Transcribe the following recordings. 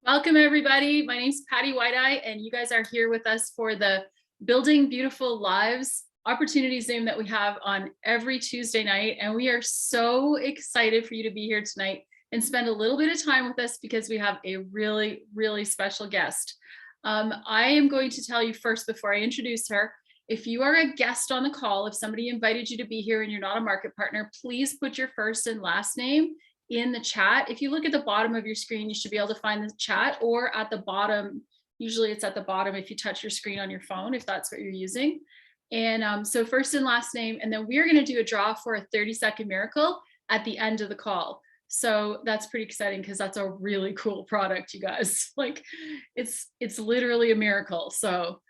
Welcome, everybody. My name's Patty Whiteeye, and you guys are here with us for the Building Beautiful Lives opportunity Zoom that we have on every Tuesday night. And we are so excited for you to be here tonight and spend a little bit of time with us because we have a really, really special guest. I am going to tell you first before I introduce her, if you are a guest on the call, if somebody invited you to be here and you're not a market partner, please put your first and last name in the chat. If you look at the bottom of your screen, you should be able to find the chat, or at the bottom, usually it's at the bottom if you touch your screen on your phone, if that's what you're using. And so first and last name, and then we're going to do a draw for a 30-second miracle at the end of the call. So that's pretty exciting because that's a really cool product, you guys. Like it's literally a miracle. So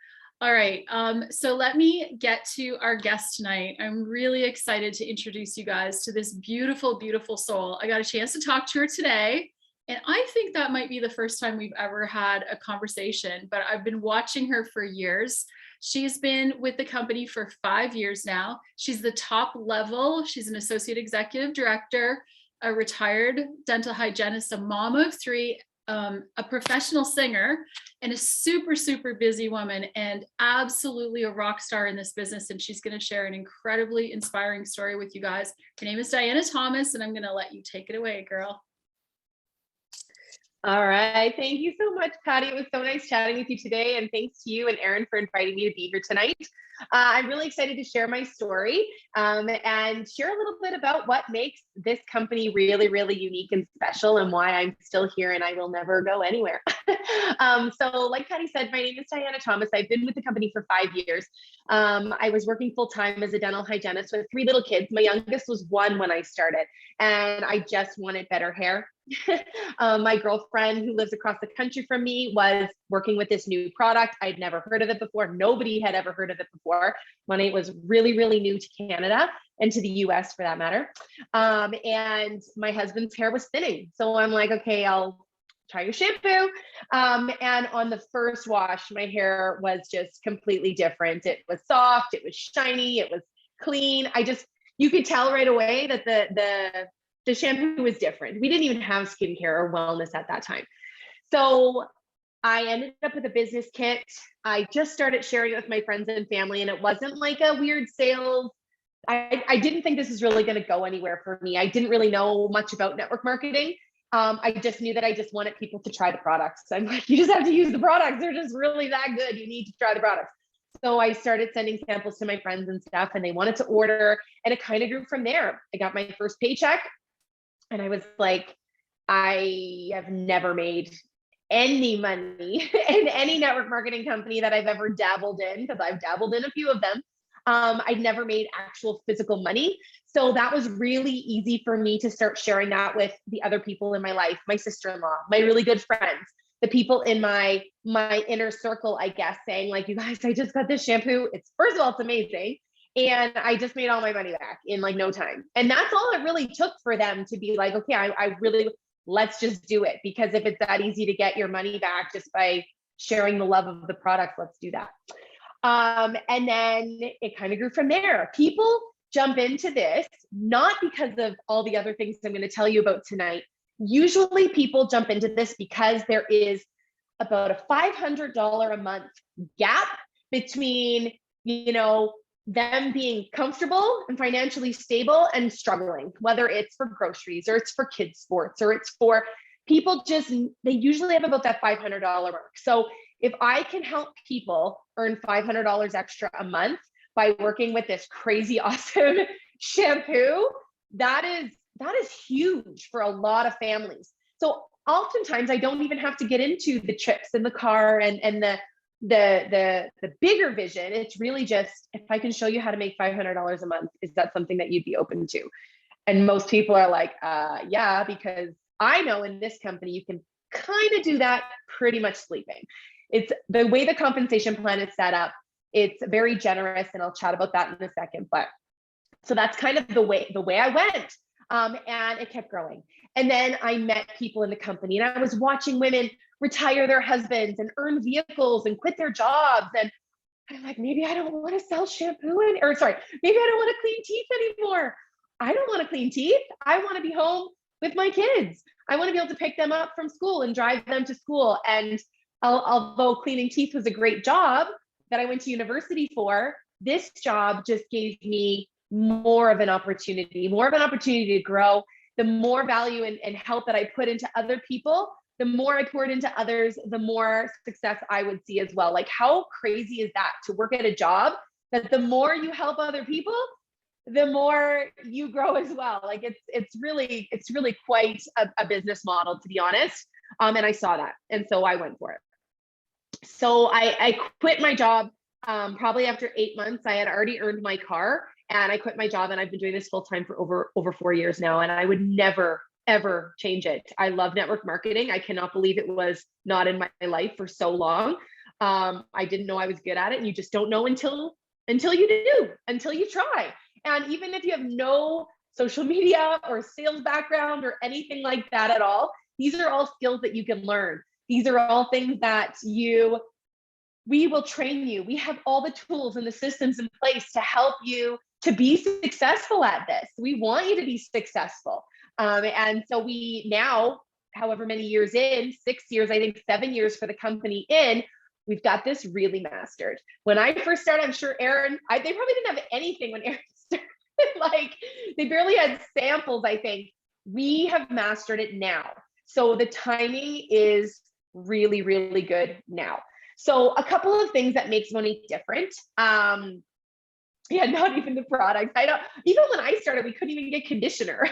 all right, so let me get to our guest tonight. I'm really excited to introduce you guys to this beautiful, beautiful soul. I got a chance to talk to her today, and I think that might be the first time we've ever had a conversation, but I've been watching her for years. She's been with the company for 5 years now. She's the top level. She's an associate executive director, a retired dental hygienist, a mom of 3, a professional singer, and a super, super busy woman, and absolutely a rock star in this business. And she's going to share an incredibly inspiring story with you guys. Her name is Diana Thomas, and I'm going to let you take it away, girl. All right. Thank you so much, Patty. It was so nice chatting with you today. And thanks to you and Erin for inviting me to be here tonight. I'm really excited to share my story and share a little bit about what makes this company really, really unique and special, and why I'm still here and I will never go anywhere. So like Patty said, my name is Diana Thomas. I've been with the company for 5 years. I was working full-time as a dental hygienist with 3 little kids. My youngest was 1 when I started, and I just wanted better hair. My girlfriend who lives across the country from me was working with this new product. I'd never heard of it before. Nobody had ever heard of it before when it was really, really new to Canada and to the US for that matter. And my husband's hair was thinning. So I'm like, okay, I'll try your shampoo. And on the first wash, my hair was just completely different. It was soft, it was shiny, it was clean. You could tell right away that the shampoo was different. We didn't even have skincare or wellness at that time. So I ended up with a business kit. I just started sharing it with my friends and family, and it wasn't like a weird sales. I didn't think this was really going to go anywhere for me. I didn't really know much about network marketing. I just knew that I just wanted people to try the products. I'm like, you just have to use the products. They're just really that good. You need to try the products. So I started sending samples to my friends and stuff, and they wanted to order, and it kind of grew from there. I got my first paycheck. And I was like, I have never made any money in any network marketing company that I've ever dabbled in, because I've dabbled in a few of them. I'd never made actual physical money. So that was really easy for me to start sharing that with the other people in my life, my sister-in-law, my really good friends, the people in my inner circle, I guess, saying like, you guys, I just got this shampoo. First of all, it's amazing. And I just made all my money back in like no time. And that's all it really took for them to be like, okay, I really, let's just do it. Because if it's that easy to get your money back just by sharing the love of the product, let's do that. And then it kind of grew from there. People jump into this, not because of all the other things I'm going to tell you about tonight. Usually people jump into this because there is about a $500 a month gap between, them being comfortable and financially stable and struggling, whether it's for groceries or it's for kids sports or it's for people they usually have about that $500 mark. So if I can help people earn $500 extra a month by working with this crazy awesome shampoo, that is huge for a lot of families. So oftentimes I don't even have to get into the trips in the car and the bigger vision. It's really just, if I can show you how to make $500 a month, is that something that you'd be open to? And most people are like, yeah, because I know in this company, you can kind of do that pretty much sleeping. It's the way the compensation plan is set up. It's very generous, and I'll chat about that in a second. But so that's kind of the way I went. And it kept growing. And then I met people in the company, and I was watching women retire their husbands and earn vehicles and quit their jobs. And I'm like, maybe I don't want to sell shampoo maybe I don't want to clean teeth anymore. I don't want to clean teeth. I want to be home with my kids. I want to be able to pick them up from school and drive them to school. And although cleaning teeth was a great job that I went to university for, this job just gave me more of an opportunity to grow. The more value and help that I put into other people, the more I poured into others, the more success I would see as well. Like, how crazy is that, to work at a job that the more you help other people, the more you grow as well? Like, it's really quite a business model, to be honest. And I saw that, and so I went for it. So I quit my job probably after 8 months. I had already earned my car, and I quit my job, and I've been doing this full time for over 4 years now, and I would never ever change it. I love network marketing. I cannot believe it was not in my life for so long. I didn't know I was good at it, and you just don't know until you do, until you try. And even if you have no social media or sales background or anything like that at all, these are all skills that you can learn. These are all things that we will train you. We have all the tools and the systems in place to help you to be successful at this. We want you to be successful. And so we now, however many years in, 6 years, I think 7 years for the company in, we've got this really mastered. When I first started, I'm sure Aaron, they probably didn't have anything when Aaron started. Like, they barely had samples, I think. We have mastered it now. So the timing is really, really good now. So a couple of things that makes Monique different. Yeah, not even the product. Even when I started, we couldn't even get conditioner.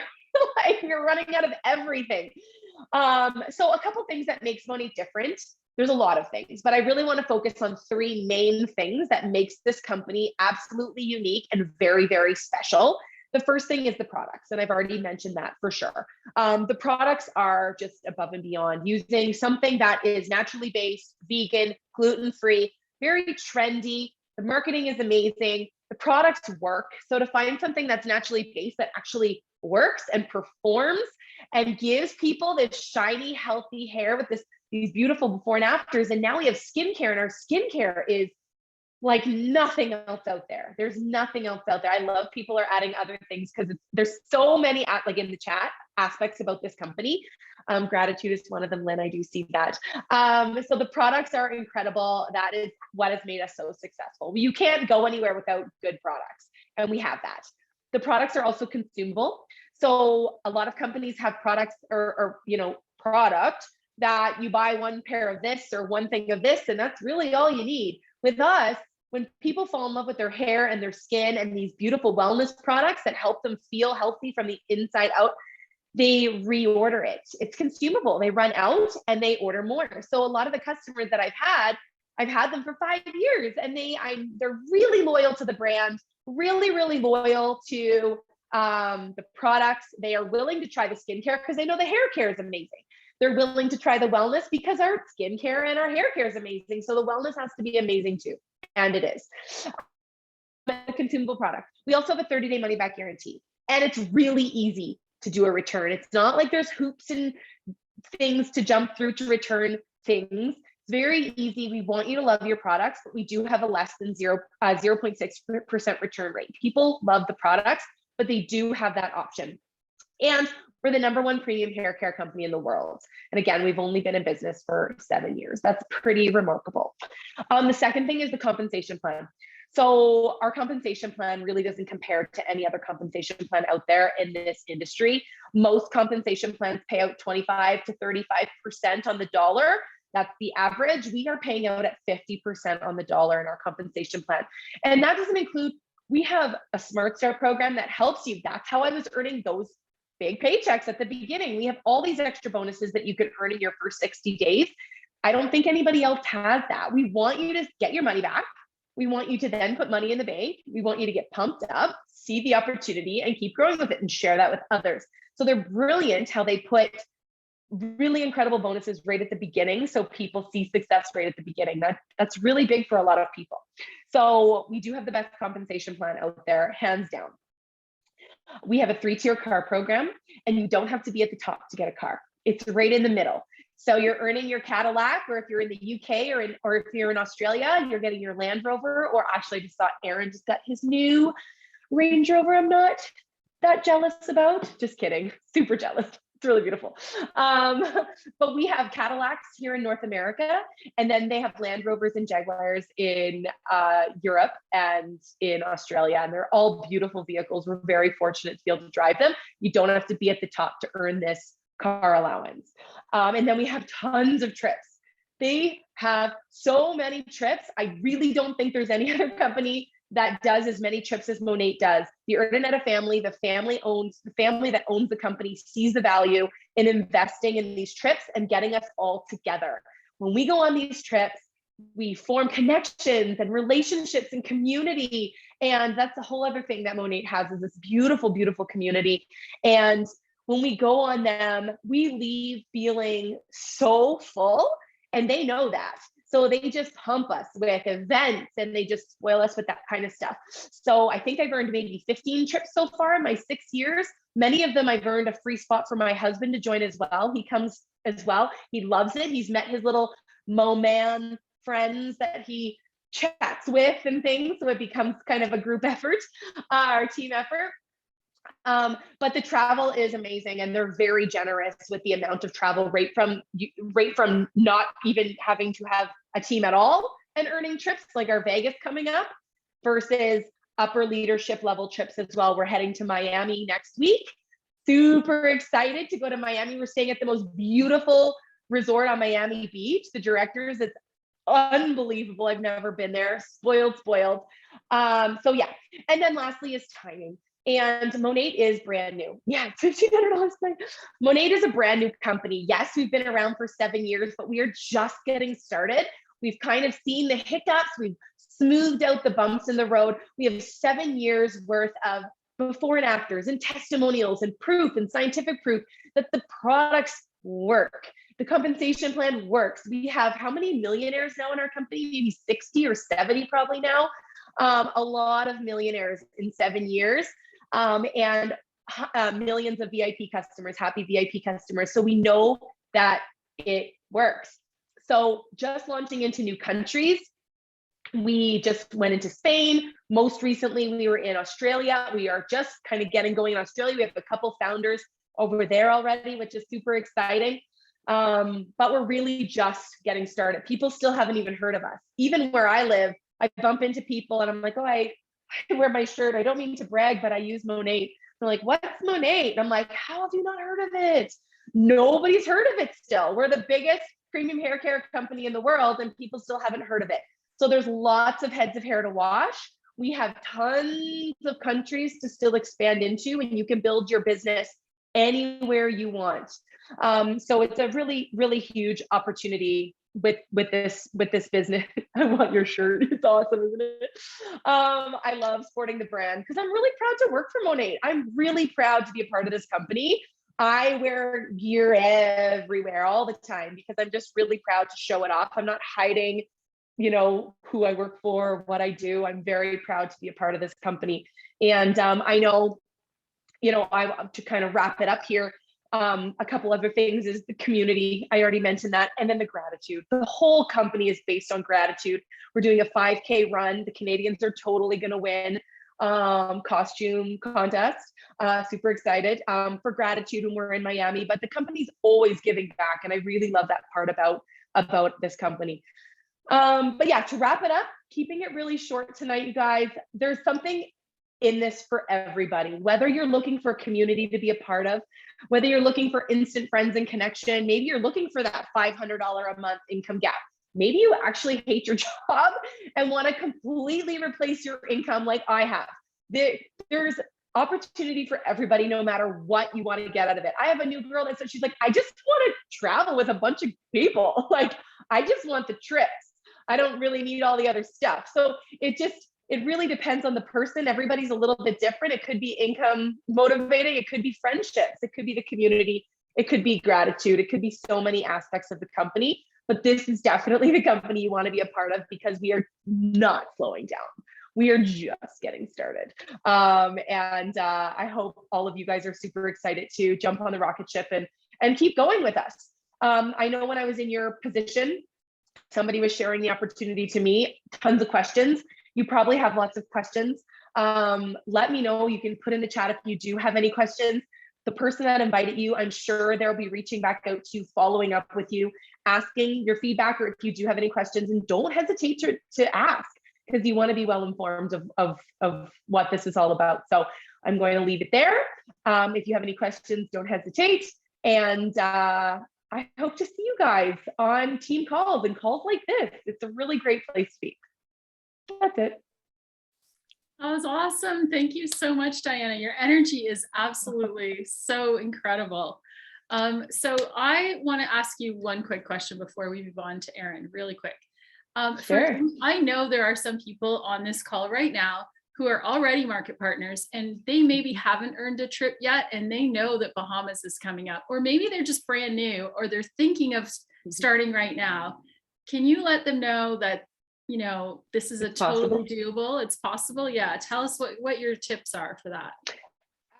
Like, we were running out of everything. So a couple things that makes Monique different. There's a lot of things, but I really want to focus on 3 main things that makes this company absolutely unique and very, very special. The first thing is the products, and I've already mentioned that for sure. The products are just above and beyond, using something that is naturally based, vegan, gluten-free, very trendy. The marketing is amazing. The products work. So to find something that's naturally based that actually works and performs and gives people this shiny, healthy hair with these beautiful before and afters. And now we have skincare, and our skincare is like nothing else out there. There's nothing else out there. I love people are adding other things because there's so many, like in the chat, aspects about this company. Gratitude is one of them, Lynn. I do see that. So the products are incredible. That is what has made us so successful. You can't go anywhere without good products, and we have that. The products are also consumable. So a lot of companies have products or product that you buy one pair of this or one thing of this, and that's really all you need. With us, when people fall in love with their hair and their skin and these beautiful wellness products that help them feel healthy from the inside out, they reorder it. It's consumable. They run out and they order more. So a lot of the customers that I've had them for 5 years, and they're really loyal to the brand, really, really loyal to the products. They are willing to try the skincare because they know the hair care is amazing. They're willing to try the wellness because our skincare and our hair care is amazing. So the wellness has to be amazing too. And it is. A consumable product. We also have a 30-day money back guarantee. And it's really easy to do a return. It's not like there's hoops and things to jump through to return things. It's very easy. We want you to love your products, but we do have a less than 0.6% return rate. People love the products, but they do have that option. And we're the #1 premium hair care company in the world. And again, we've only been in business for 7 years. That's pretty remarkable. The second thing is the compensation plan. So our compensation plan really doesn't compare to any other compensation plan out there in this industry. Most compensation plans pay out 25 to 35% on the dollar. That's the average. We are paying out at 50% on the dollar in our compensation plan. And that doesn't include, we have a Smart Start program that helps you. That's how I was earning those big paychecks at the beginning. We have all these extra bonuses that you can earn in your first 60 days. I don't think anybody else has that. We want you to get your money back. We want you to then put money in the bank. We want you to get pumped up, see the opportunity, and keep growing with it and share that with others. So they're brilliant how they put really incredible bonuses right at the beginning, so people see success right at the beginning. That's really big for a lot of people. So we do have the best compensation plan out there, hands down. We have a 3-tier car program, and you don't have to be at the top to get a car. It's right in the middle. So you're earning your Cadillac, or if you're in the UK or if you're in Australia, you're getting your Land Rover, or actually I just thought Aaron just got his new Range Rover. I'm not that jealous about, just kidding, super jealous. It's really beautiful. But we have Cadillacs here in North America, and then they have Land Rovers and Jaguars in Europe and in Australia. And they're all beautiful vehicles. We're very fortunate to be able to drive them. You don't have to be at the top to earn this car allowance. And then we have tons of trips. They have so many trips. I really don't think there's any other company that does as many trips as Monat does. The Urdaneta family, the family that owns the company, sees the value in investing in these trips and getting us all together. When we go on these trips, we form connections and relationships and community. And that's a whole other thing that Monat has, is this beautiful, beautiful community. And when we go on them, we leave feeling so full, and they know that. So they just hump us with events, and they just spoil us with that kind of stuff. So I think I've earned maybe 15 trips so far in my 6 years. Many of them I've earned a free spot for my husband to join as well. He comes as well. He loves it. He's met his little Mo-man friends that he chats with and things. So it becomes kind of a group effort, our team effort. But the travel is amazing, and they're very generous with the amount of travel, right from not even having to have a team at all and earning trips like our Vegas coming up, versus upper leadership level trips as well. We're heading to Miami next week. Super excited to go to Miami. We're staying at the most beautiful resort on Miami Beach. The directors, it's unbelievable. I've never been there. Spoiled. So yeah. And then lastly is timing. And Monat is brand new. Yeah, $1,500 tonight. Monat is a brand new company. Yes, we've been around for 7 years, but we are just getting started. We've kind of seen the hiccups. We've smoothed out the bumps in the road. We have 7 years worth of before and afters and testimonials and proof and scientific proof that the products work. The compensation plan works. We have how many millionaires now in our company? Maybe 60 or 70 probably now. A lot of millionaires in 7 years. And millions of VIP customers, happy VIP customers. So we know that it works. So just launching into new countries, we just went into Spain. Most recently, we were in Australia. We are just kind of getting going in Australia. We have a couple founders over there already, which is super exciting. But we're really just getting started. People still haven't even heard of us. Even where I live, I bump into people and I'm like, oh, I wear my shirt. I don't mean to brag, but I use Monat. They're like, what's Monat? And I'm like, how have you not heard of it? Nobody's heard of it still. We're the biggest premium hair care company in the world, and people still haven't heard of it. So there's lots of heads of hair to wash. We have tons of countries to still expand into, and you can build your business anywhere you want. So it's a really, really huge opportunity with this business. I want your shirt. It's awesome, isn't it? I love sporting the brand because I'm really proud to work for Monat. I'm really proud to be a part of this company. I wear gear everywhere all the time because I'm just really proud to show it off. I'm not hiding, who I work for, what I do. I'm very proud to be a part of this company. And I know, to kind of wrap it up here, a couple other things is the community. I already mentioned that. And then the gratitude. The whole company is based on gratitude. We're doing a 5K run. The Canadians are totally going to win costume contest. Super excited for gratitude when we're in Miami. But the company's always giving back. And I really love that part about this company. But yeah, to wrap it up, keeping it really short tonight, you guys, there's something in this for everybody, whether you're looking for a community to be a part of, whether you're looking for instant friends and connection, maybe you're looking for that $500 a month income gap. Maybe you actually hate your job and want to completely replace your income like I have. There's opportunity for everybody, no matter what you want to get out of it. I have a new girl that said, she's like, I just want to travel with a bunch of people. Like, I just want the trips. I don't really need all the other stuff. So it really depends on the person. Everybody's a little bit different. It could be income motivating. It could be friendships. It could be the community. It could be gratitude. It could be so many aspects of the company, but this is definitely the company you want to be a part of because we are not slowing down. We are just getting started. I hope all of you guys are super excited to jump on the rocket ship and keep going with us. I know when I was in your position, somebody was sharing the opportunity to me, tons of questions. You probably have lots of questions. Let me know. You can put in the chat if you do have any questions. The person that invited you, I'm sure they'll be reaching back out to you, following up with you, asking your feedback, or if you do have any questions, and don't hesitate to ask, because you want to be well informed of what this is all about. So I'm going to leave it there. If you have any questions, don't hesitate. And I hope to see you guys on team calls and calls like this. It's a really great place to be. That's it. That was awesome. Thank you so much, Diana. Your energy is absolutely so incredible. So I want to ask you one quick question before we move on to Erin, really quick. Sure. I know there are some people on this call right now who are already market partners, and they maybe haven't earned a trip yet, and they know that Bahamas is coming up, or maybe they're just brand new, or they're thinking of starting right now. Can you let them know that, you know, this is totally doable? It's possible. Yeah. Tell us what your tips are for that.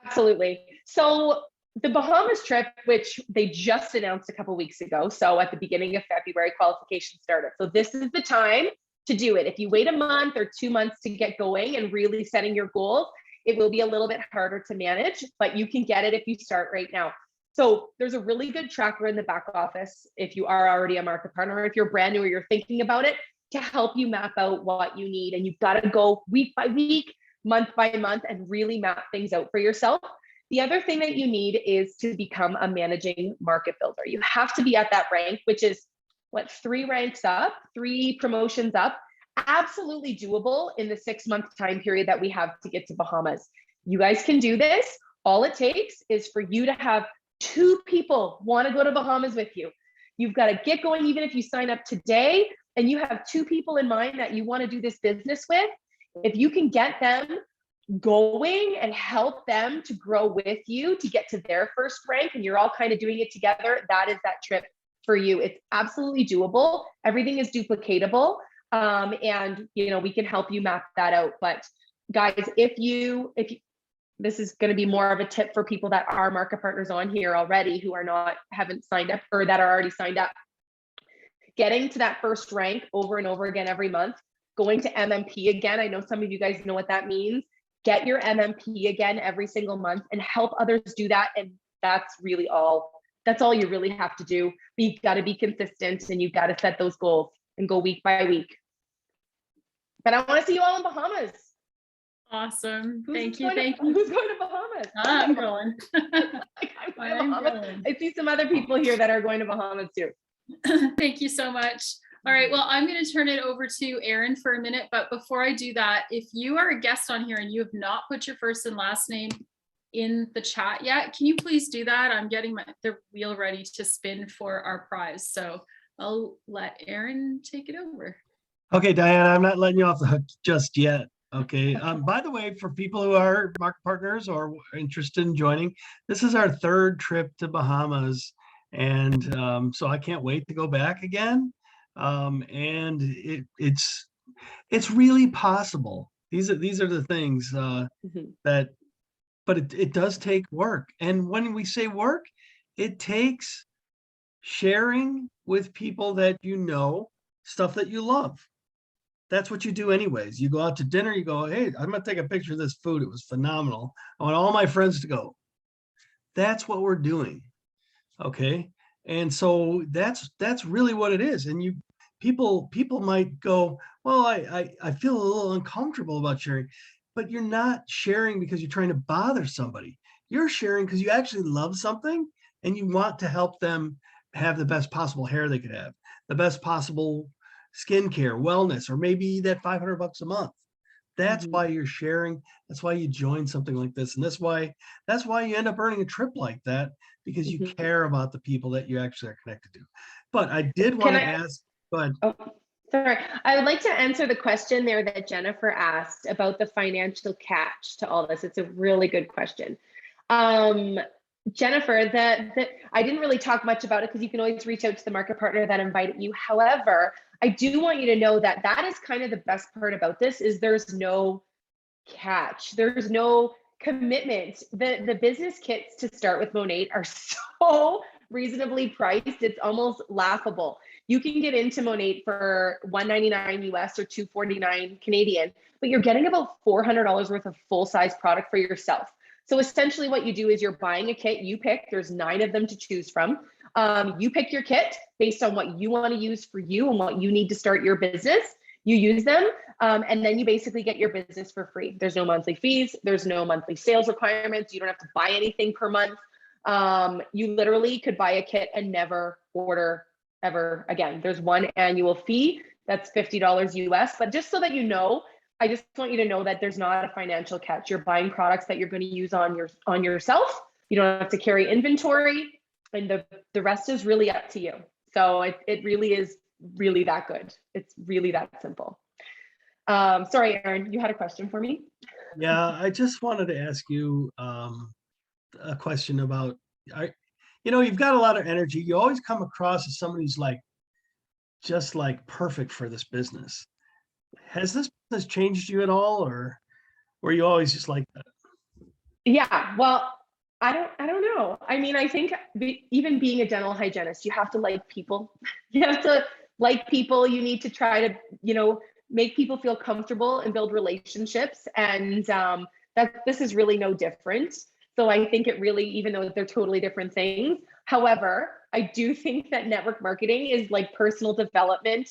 Absolutely. So the Bahamas trip, which they just announced a couple weeks ago, so at the beginning of February, qualification started. So this is the time to do it. If you wait a month or 2 months to get going and really setting your goals, it will be a little bit harder to manage, but you can get it if you start right now. So there's a really good tracker in the back office if you are already a market partner, or if you're brand new or you're thinking about it, to help you map out what you need. And you've got to go week by week, month by month, and really map things out for yourself. The other thing that you need is to become a managing market builder. You have to be at that rank, which is what, 3 ranks up, 3 promotions up. Absolutely doable in the 6-month time period that we have to get to Bahamas. You guys can do this. All it takes is for you to have 2 people want to go to Bahamas with you. You've got to get going. Even if you sign up today and you have 2 people in mind that you want to do this business with, if you can get them going and help them to grow with you to get to their first rank, and you're all kind of doing it together, that is that trip for you. It's absolutely doable. Everything is duplicatable. And you know, we can help you map that out. But guys, if you this is going to be more of a tip for people that are market partners on here already, who haven't signed up, or that are already signed up. Getting to that first rank over and over again every month, going to MMP again. I know some of you guys know what that means. Get your MMP again every single month and help others do that. And that's all you really have to do. But you've got to be consistent, and you've got to set those goals and go week by week. But I want to see you all in Bahamas. Awesome. Thank you. Who's going to Bahamas? I'm going. I see some other people here that are going to Bahamas too. Thank you so much. All right, well, I'm going to turn it over to Erin for a minute, but before I do that, if you are a guest on here and you have not put your first and last name in the chat yet, can you please do that? I'm getting the wheel ready to spin for our prize. So I'll let Erin take it over. Okay, Diana, I'm not letting you off the hook just yet. Okay. By the way, for people who are market partners or interested in joining, this is our 3rd trip to Bahamas. And so I can't wait to go back again. And it's really possible. These are the things that, but it does take work. And when we say work, it takes sharing with people that you know stuff that you love. That's what you do anyways. You go out to dinner, you go, hey, I'm gonna take a picture of this food. It was phenomenal. I want all my friends to go. That's what we're doing. Okay. And so that's really what it is. And people might go, well, I feel a little uncomfortable about sharing, but you're not sharing because you're trying to bother somebody. You're sharing because you actually love something and you want to help them have the best possible hair they could have, the best possible skincare, wellness, or maybe that $500 a month. That's why you're sharing. That's why you join something like this. And that's why you end up earning a trip like that, because you care about the people that you actually are connected to. But I did want to ask, go ahead. Oh, sorry. I would like to answer the question there that Jennifer asked about the financial catch to all this. It's a really good question. Jennifer, I didn't really talk much about it because you can always reach out to the market partner that invited you. However, I do want you to know that that is kind of the best part about this, is there's no catch. There's no commitment. The business kits to start with Monat are so reasonably priced. It's almost laughable. You can get into Monat for $199 US or $249 Canadian, but you're getting about $400 worth of full-size product for yourself. So essentially what you do is you're buying a kit, you pick, there's 9 of them to choose from. You pick your kit based on what you want to use for you and what you need to start your business. You use them, and then you basically get your business for free. There's no monthly fees. There's no monthly sales requirements. You don't have to buy anything per month. You literally could buy a kit and never order ever again. There's one annual fee that's $50 US, but just so that you know, I just want you to know that there's not a financial catch. You're buying products that you're going to use on yourself. You don't have to carry inventory, and the rest is really up to you. So it really is really that good. It's really that simple. Sorry, Aaron, you had a question for me? Yeah, I just wanted to ask you a question about, you've got a lot of energy. You always come across as somebody who's like, just like perfect for this business. Has this business changed you at all, or were you always just like that? Yeah, well, I don't know. I mean, I think even being a dental hygienist, you have to like people. You have to like people. You need to try to, make people feel comfortable and build relationships. And that this is really no different. So I think it really, even though they're totally different things. However, I do think that network marketing is like personal development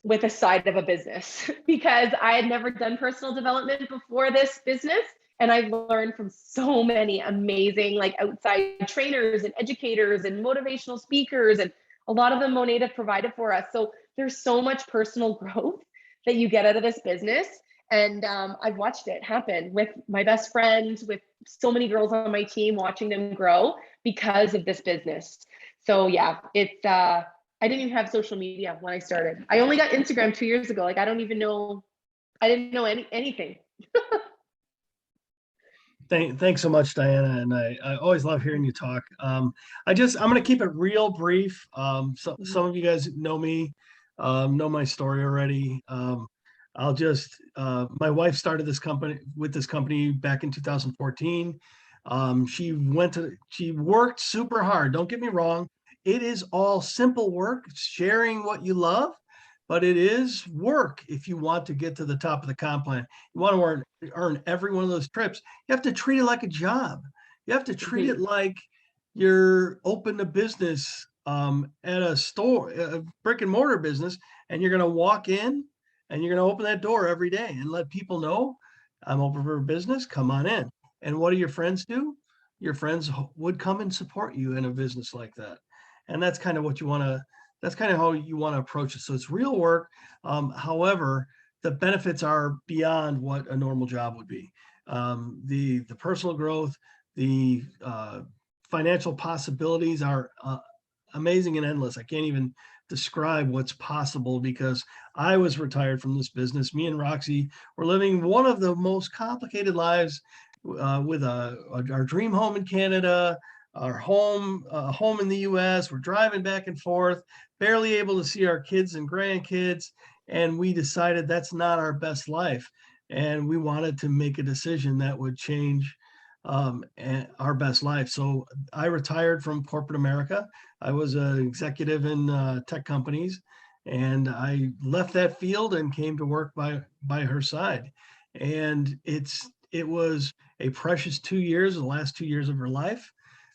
with a side of a business, because I had never done personal development before this business. And I've learned from so many amazing like outside trainers and educators and motivational speakers, and a lot of them Monét have provided for us. So there's so much personal growth that you get out of this business. And I've watched it happen with my best friend, with so many girls on my team, watching them grow because of this business. So yeah, I didn't even have social media when I started. I only got Instagram 2 years ago. Like I didn't know anything. Thanks so much, Diana. And I always love hearing you talk. I'm going to keep it real brief. Some of you guys know me, know my story already. My wife started this company back in 2014. She worked super hard. Don't get me wrong. It is all simple work, sharing what you love, but it is work if you want to get to the top of the comp plan. You want to earn every one of those trips. You have to treat it like a job. You have to treat it like you're open to business at a store, a brick and mortar business, and you're going to walk in and you're going to open that door every day and let people know, I'm open for business, come on in. And what do your friends do? Your friends would come and support you in a business like that. And that's kind of what you want to, that's kind of how you want to approach it. So it's real work. However, the benefits are beyond what a normal job would be. The personal growth, the financial possibilities are amazing and endless. I can't even describe what's possible, because I was retired from this business. Me and Roxy were living one of the most complicated lives with our dream home in Canada, our home in the US. We're driving back and forth, barely able to see our kids and grandkids. And we decided that's not our best life. And we wanted to make a decision that would change our best life. So I retired from corporate America. I was an executive in tech companies, and I left that field and came to work by her side. And it was a precious 2 years, the last 2 years of her life.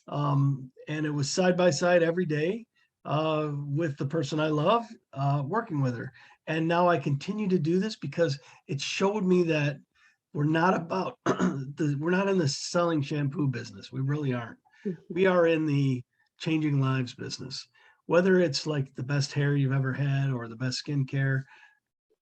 And it was side by side every day with the person I love, working with her. And now I continue to do this because it showed me that we're not about we're not in the selling shampoo business. We really aren't. We are in the changing lives business. Whether it's like the best hair you've ever had or the best skincare,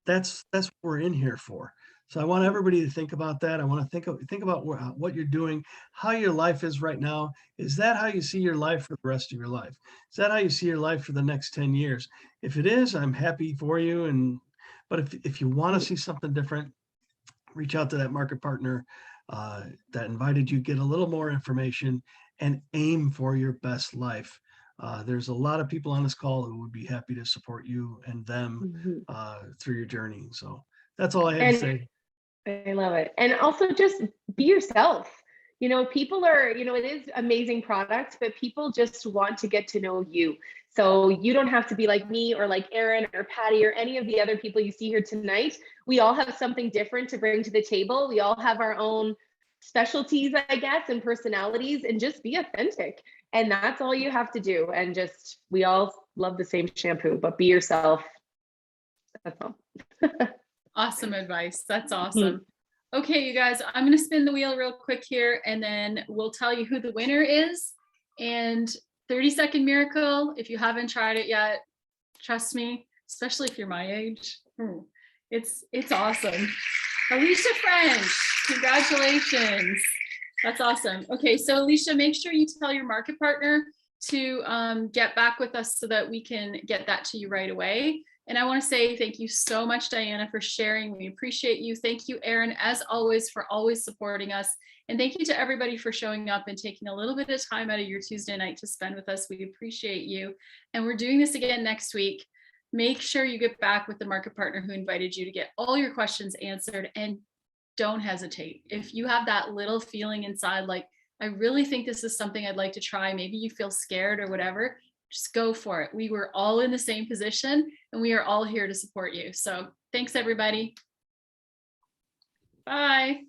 that's what we're in here for. So I want everybody to think about that. I want to think about what you're doing, how your life is right now. Is that how you see your life for the rest of your life? Is that how you see your life for the next 10 years? If it is, I'm happy for you. But if you want to see something different, reach out to that market partner that invited you, get a little more information, and aim for your best life. There's a lot of people on this call who would be happy to support you and them through your journey. So that's all I had to say. I love it. And also just be yourself. People are, it is amazing products, but people just want to get to know you. So you don't have to be like me or like Aaron or Patty or any of the other people you see here tonight. We all have something different to bring to the table. We all have our own specialties, I guess, and personalities, and just be authentic. And that's all you have to do. And just, we all love the same shampoo, but be yourself. That's all. Awesome advice. That's awesome. Okay, you guys, I'm going to spin the wheel real quick here, and then we'll tell you who the winner is. And 30-second miracle, if you haven't tried it yet, trust me, especially if you're my age, it's awesome. Alicia French, congratulations. That's awesome. Okay, so Alicia, make sure you tell your market partner to get back with us so that we can get that to you right away. And I want to say thank you so much, Diana, for sharing. We appreciate you. Thank you, Erin, as always, for always supporting us. And thank you to everybody for showing up and taking a little bit of time out of your Tuesday night to spend with us. We appreciate you. And we're doing this again next week. Make sure you get back with the market partner who invited you to get all your questions answered. And don't hesitate. If you have that little feeling inside, like, I really think this is something I'd like to try, maybe you feel scared or whatever, just go for it. We were all in the same position and we are all here to support you. So thanks, everybody. Bye.